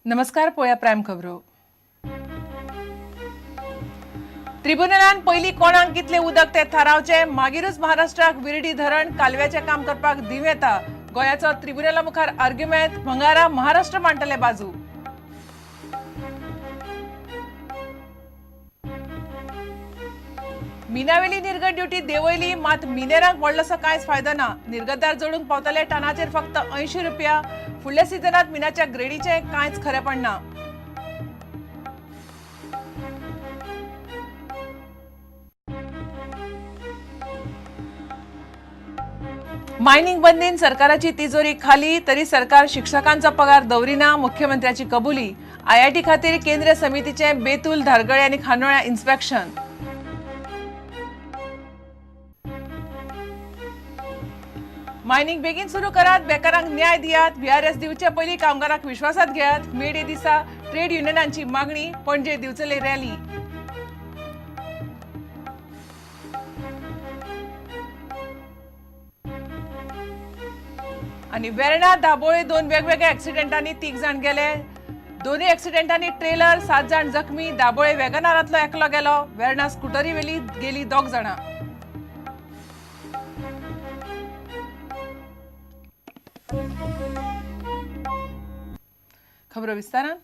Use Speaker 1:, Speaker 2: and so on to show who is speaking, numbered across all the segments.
Speaker 1: नमस्कार पोया प्रायम खबरो. ट्रिब्युनलान पयली कोणाक कितले उदक ते थारावचे, मागीरच महाराष्ट्राक विरडी धरण कालव्याचे काम करपाक दिव येता. गोंयाचो ट्रिब्युनला मुखार आर्ग्युमेंट, मंगळारा महाराष्ट्र मांडटले बाजू. मिनावेली निर्गत ड्युटी देंवयली, मात मिनेरांक व्हडलोसो कांयच फायदो ना. निर्गतदार जोडूंक पावतले टनाचेर फक्त ₹80. फुडल्या सिजनात मिनाच्या ग्रेडीचे कांयच खरेपण ना. मायनिंग बंदीन सरकाराची तिजोरी खाली, तरी सरकार शिक्षकांचो पगार दवरिना. मुख्यमंत्र्याची कबुली. IIT खातीर केंद्रीय समितीचे बेतूल, धारगळे आनी खानोळ्या इन्स्पेक्शन. मायनिंग बेगीन सुरू करात, बेकारांक न्याय दियात, VRS दिवचे पयलीं कामगारांक विश्वासात घेयात. मे डे दिसा ट्रेड युनियनांची मागणी, पणजे दिवचले रॅली. आणि वेर्णा दाबोळे दोन वेगवेगळ्या ऍक्सिडेंटांनी 3 जाण गेले. दोन्ही ऍक्सिडेंटांनी ट्रेलर, 7 जाण जखमी. दाबोळे वेगनारांतलो एकलो गेलो. वेर्णा स्कुटरी वेली गेली 2 जाणां. खबरो विस्तारान.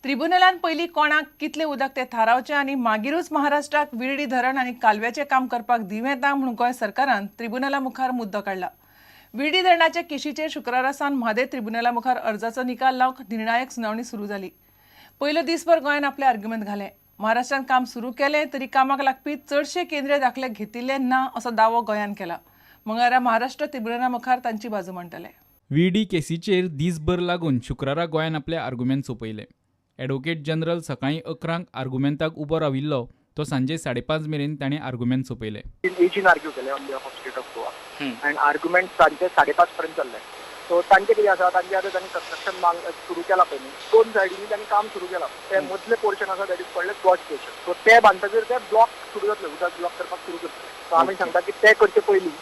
Speaker 1: ट्रिब्युनलान पयलीं कोणाक कितले उदक ते थारावचे आनी मागीरूच महाराष्ट्राक विरडी धरण आनी कालव्याचें काम करपाक दिव येता म्हणून गोंय सरकारान ट्रिब्युनला मुखार मुद्दो काडला. विरडी धरणाचे केशीचेर शुक्रारा सावन म्हादय ट्रिब्युनला मुखार अर्जाचो निकाल लावंक निर्णायक सुनावणी सुरू जाली. पयलो दिसभर गोंयान आपले आर्ग्युमेंट घाले. महाराष्ट्रान काम सुरू केलें तरी कामाक लागपी चडशे केंद्रीय दाखले घेतिल्ले ना असो दावो गोंयान केला. मंगळारा महाराष्ट्र ट्रिब्युनला मुखार तांची बाजू मांडटले.
Speaker 2: विडी केसीचेर दीसभर लागून शुक्रारा गोंयान आपले आर्ग्युमेंट सोंपयले. एडव्होकेट जनरल सकाळीं 11 आर्ग्युमेंटाक उबो राविल्लो, तो सांजे 5:30 मेरेन ताणें आर्ग्युमेंट सोंपयले.
Speaker 3: एजीन आर्ग्यू केले on behalf of state of Goa and argument सांजे 5:30 पर्यंत चल्ले. सो तांचे कितें आसा, तांचे आतां तांणी कन्स्ट्रक्शन सुरू केला पळय न्ही, 2 सायडींनी तांणी काम सुरू केलां. ते मदले पोर्शन आसा that is called edge gauge portion. So ते बांदतकीर ते ब्लॉक सुरू जातले, उदक ब्लॉक करपाक सुरू करतले. सो आमी सांगता की ते करचे पयलीं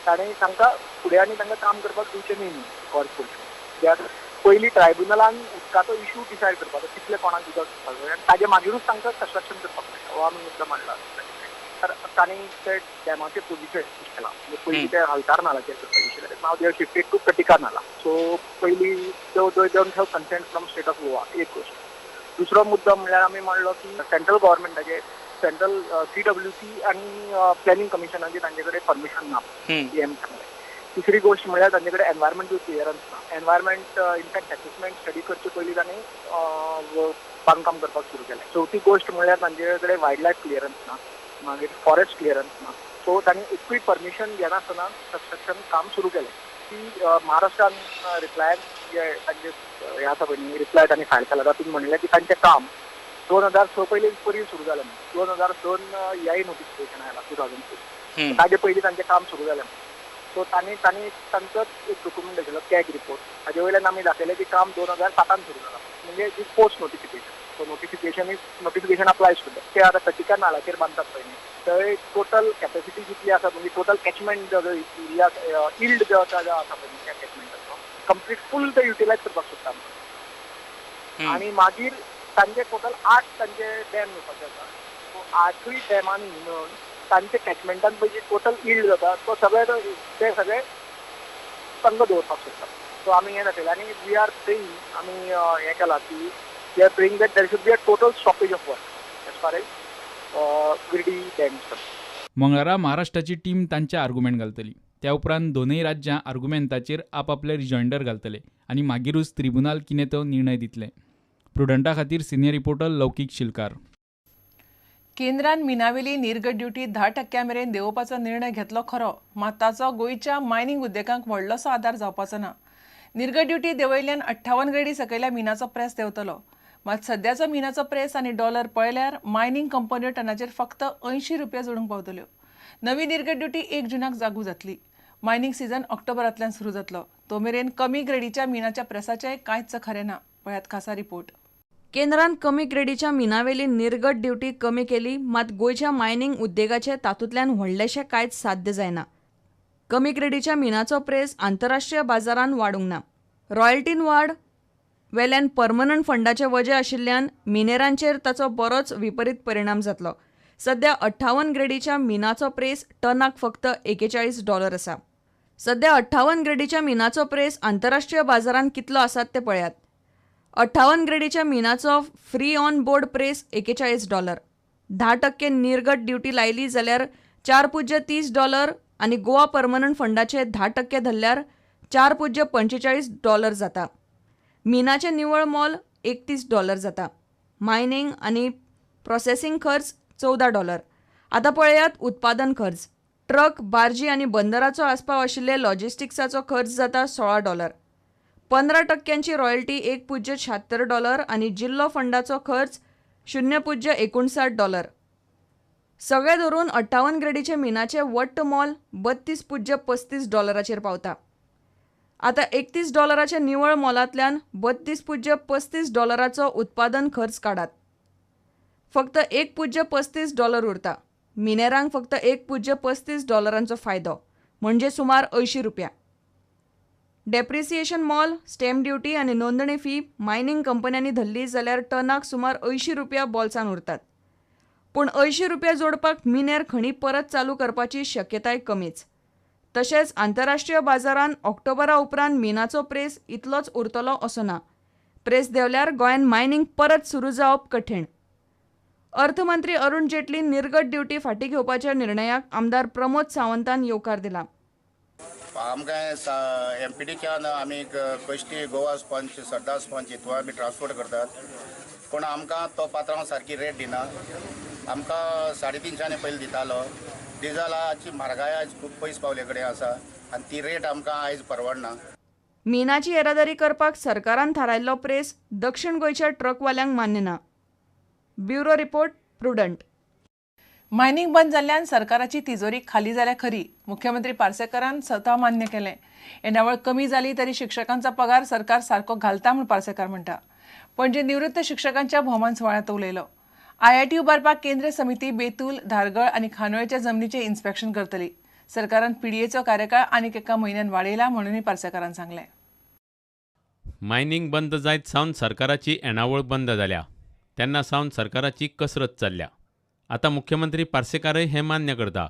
Speaker 3: ताणें तांकां फुडें आनी तांकां काम करपाक दिवचें न्ही गॉज पोर्शन. कित्याक पयलीं ट्रायब्युनलान उदकाचो इशू डिसायड करपाचो, कितले कोणाक उदक दिवपाक आनी ताजे मागीरूच तांकां कन्स्ट्रक्शन करपाक मेळटा. हो आमी मुद्दो मांडला. तर तांणी ते डॅमाचे पोजिशन केलां. म्हणजे पयलीं ते हलकार नालाचेर करपाक नाव दे आर शिफ्टेड टू कटिका नाला. सो पयलीं they don't have consent from state of Goa, एक गोष्ट. दुसरो मुद्दो म्हणल्यार आमी मांडलो की सेंट्रल गव्हर्मेंटाचे सेंट्रल CWC आनी प्लॅनिंग कमिशनाची तांचे कडेन परमिशन ना. तिसरी गोष्ट म्हणल्यार तांचे कडेन एनवायरमेंटल क्लियरन्स ना. एनवायरमेंट इनफॅक्ट असेसमेंट स्टडी करचे पयलीं तांणी बांदकाम करपाक सुरू केलें. चवथी गोष्ट म्हणल्यार तांचे कडेन वायल्ड लायफ क्लियरन्स ना, मागीर फॉरेस्ट क्लियरन्स ना. सो तांणी एकूय परमिशन घेनासतना कन्स्ट्रक्शन काम सुरू केलें. ती महाराष्ट्रान रिप्लायन जे तांचे हें आसा पळय न्ही, रिप्लाय तांणी फायल केला, तातूंत म्हणलें की तांचें काम 2006 पयलीं सुरू जालें. 2002 EI नोटिफिकेशन आयलां 2006. ताजे पयलीं तांचें काम सुरू जालें. सो तांणी तांचोच एक डॉक्युमेंट आशिल्लो कॅग रिपोर्ट, हाजे वयल्यान आमी दाखयलें की काम 2007 सुरू जालां. म्हणजे these post notification. So notification applies to that. ते आतां कटिका नालाचेर बांदतात पळय न्ही, थंय टोटल कॅपेसिटी जितली आसा, म्हणजे टोटल कॅचमेंट एरिया इल्ड जो आसा पळय न्ही, त्या कॅचमेंटाचो कंप्लीट फूल ते युटिलायज करपाक सोदता. आनी मागीर तांचे टोटल 8 तांचे डॅम येवपाचे आसा. सो 8 डॅमांनी मेळून तांचे कॅचमेंटान पळय जी टोटल इल्ड जाता तो ते सगळे तांकां दवरपाक सोदतात. सो आमी हें दाखयलें आनी वी आर प्रेईंग, आमी हें केलां की we are praying that there should be a total stoppage of work as far as Virdi dam.
Speaker 2: मंगळारा महाराष्ट्राची टीम तांचे आर्ग्युमेंट घालतली. त्या उपरांत दोनूय राज्यां आर्ग्युमेंटाचेर आपआपले रिजॉइंडर घालतले आनी मागीरूच ट्रिब्युनल कितें तो निर्णय दितले. प्रुडंटा खातीर सिनियर रिपोर्टर लौकीक शिलकार.
Speaker 1: केंद्रान मिनावेली निर्गत ड्युटी 10% मेरेन देंवोवपाचो निर्णय घेतलो खरो, मात ताचो गोंयच्या मायनिंग उद्देगांक व्हडलोसो आदार जावपाचो ना. निर्गत ड्युटी देंवयल्यान 58 ग्रेडी सकयल्या मिनाचो प्रेस देंवतलो. मात सद्याचो मिनाचो प्रेस आनी डॉलर पळयल्यार मायनिंग कंपन्यो टनाचेर फक्त ₹80 जोडूंक पावतल्यो. नवी निर्गत ड्युटी 1 जूनाक लागू जातली. मायनिंग सीझन ऑक्टोबरांतल्यान सुरू जातलो. तो मेरेन कमी ग्रेडीच्या मिनाच्या प्रेसाचें कांयच खरें ना. पळयात खासा रिपोर्ट.
Speaker 4: केंद्रान कमी ग्रेडीच्या मिनावेली निर्गत ड्युटी कमी केली, मात गोंयच्या मायनिंग उद्देगाचे तातूंतल्यान व्हडलेशें कांयच साध्य जायना. कमी ग्रेडीच्या मिनाचो प्रेस आंतरराष्ट्रीय बाजारांत वाडूंक ना. रॉयल्टीन वाड, वेल्यान परमनंट फंडाचे वजे आशिल्ल्यान मिनेरांचेर ताचो बरोच विपरीत परिणाम जातलो. सध्या 58 ग्रेडीच्या मिनाचो प्रेस टनाक फक्त $41 आसा. सध्या 58 ग्रेडीच्या मिनाचो प्रेस आंतरराष्ट्रीय बाजारांत कितलो आसात ते पळयात. 58 ग्रेडीच्या मिनाचो फ्री ऑन बोर्ड प्रेस $41. 10% निर्गत ड्युटी लायली जाल्यार $4.30 आनी गोवा परमनंट फंडाचे 10% धरल्यार $4.45 जाता. मिनाचें निवळ मोल $31 जाता. मायनिंग आनी प्रोसेसिंग खर्च $14. आतां पळयात उत्पादन खर्च. ट्रक, बार्जी आनी बंदराचो आस्पाव आशिल्ले लॉजिस्टिक्साचो खर्च जाता $16. 15% रॉयल्टी $1.76 आनी जिल्लो फंडाचो खर्च $0.59. सगळे धरून 58 ग्रेडीचे मिनाचे वट्ट मोल $32.35 पावता. आतां $31 निवळ मोलांतल्यान $32.35 उत्पादन खर्च काडात. फक्त $1.35 उरता. मिनेरांक फक्त $1.35 फायदो म्हणजे सुमार ₹80. डेप्रिसिएशन मोल, स्टॅम्प ड्युटी आनी नोंदणी फी मायनिंग कंपन्यांनी धरली जाल्यार टनाक सुमार ₹80 बोल्सांत उरतात. पूण ₹80 जोडपाक मिनेर खणी परत चालू करपाची शक्यताय कमीच. तशेंच आंतरराष्ट्रीय बाजारांत ऑक्टोबरा उपरांत मिनाचो प्रेस इतलोच उरतलो असो ना. प्रेस देंवल्यार गोंयांत मायनिंग परत सुरू जावप कठीण. अर्थमंत्री अरुण जेटलीन निर्गत ड्युटी फाटीं घेवपाच्या निर्णयाक आमदार प्रमोद सावंतान येवकार दिला.
Speaker 5: आमकां MPDच्यान आमी कश्टी गोवा स्पंज, सरदार स्पंज हितून आमी ट्रान्सपोर्ट करतात. पूण आमकां तो पात्रांव सारकी रेट दिना. आमकां 350 पयलीं दितालो. डिझलाची म्हारगाय आयज खूब पयस पावले कडेन आसा आनी ती रेट आमकां आयज परवडना.
Speaker 4: मिनाची येरादारी करपाक सरकारान थारायल्लो प्रेस दक्षिण गोंयच्या ट्रकवाल्यांक मान्य ना. Bureau report, prudent.
Speaker 1: मायनिंग बंद जाल्ल्यान सरकाराची तिजोरी खाली जाल्या खरी. मुख्यमंत्री पार्सेकरान स्वता मान्य केलें. येणावळ कमी जाली तरी शिक्षकांचा पगार सरकार सारको घालता म्हूण पार्सेकार म्हणटा. पणजे निवृत्त शिक्षकांच्या भोवमान सुवाळ्यांत उलयलो. IIT उबारपाक केंद्रीय समिती बेतूल, धारगळ आनी खानोळेच्या जमनीचें इन्स्पेक्शन करतली. सरकारान PDAचो कार्यकाळ आनीक एका म्हयन्यान वाडयला म्हणूनय पार्सेकारान सांगलें.
Speaker 6: मायनिंग बंद जायत सावन सरकाराची येणावळ बंद जाल्या. तेन्ना सावन सरकाराची कसरत चल्ल्या. आतां मुख्यमंत्री पार्सेकारय हें मान्य करता.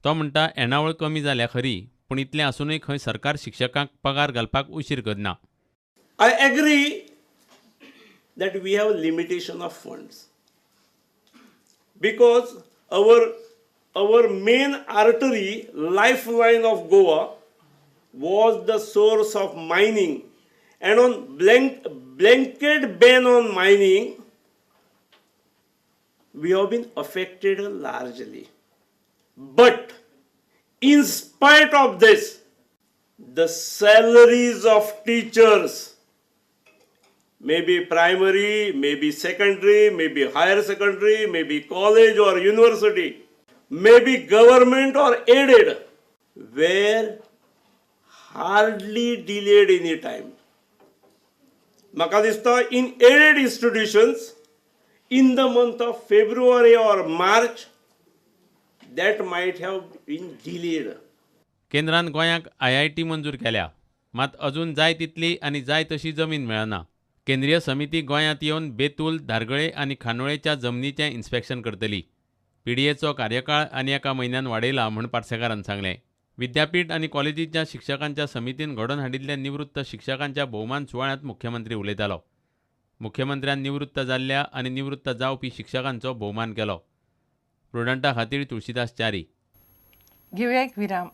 Speaker 6: तो म्हणटा येणावळ कमी जाल्या खरी, पूण इतलें आसूनय खंय सरकार शिक्षकांक पगार घालपाक उशीर करना.
Speaker 7: I agree that we have limitation of funds because our main artery, lifeline of Goa was the source of mining, and on blanket ban on mining we have been affected largely. But in spite of this, the salaries of teachers, maybe primary, maybe secondary, maybe higher secondary, maybe college or university, maybe government or aided, were hardly delayed any time. Maka dista in aided institutions, in the month of February or March, that might have been delayed.
Speaker 6: केंद्रान गोंयांक IIT मंजूर केल्या, मात अजून जाय तितली आनी जाय तशी जमीन मेळना. केंद्रीय समिती गोंयांत येवन बेतूल, धारगळे आनी खानोळेच्या जमनीचें इन्स्पेक्शन करतली. PDAचो कार्यकाळ आनी एका म्हयन्यान वाडयला म्हूण पार्सेकारान सांगलें. विद्यापीठ आनी कॉलेजीच्या शिक्षकांच्या समितीन घडोवन हाडिल्ल्या निवृत्त शिक्षकांच्या भोवमान सुवाळ्यांत मुख्यमंत्री उलयतालो. मुख्यमंत्र्यान निवृत्त जाल्ल्या आनी निवृत्त जावपी शिक्षकांचो भोवमान केलो. प्रुडंटा खातीर तुळशीदास च्यारी.
Speaker 1: घेवया एक विराम.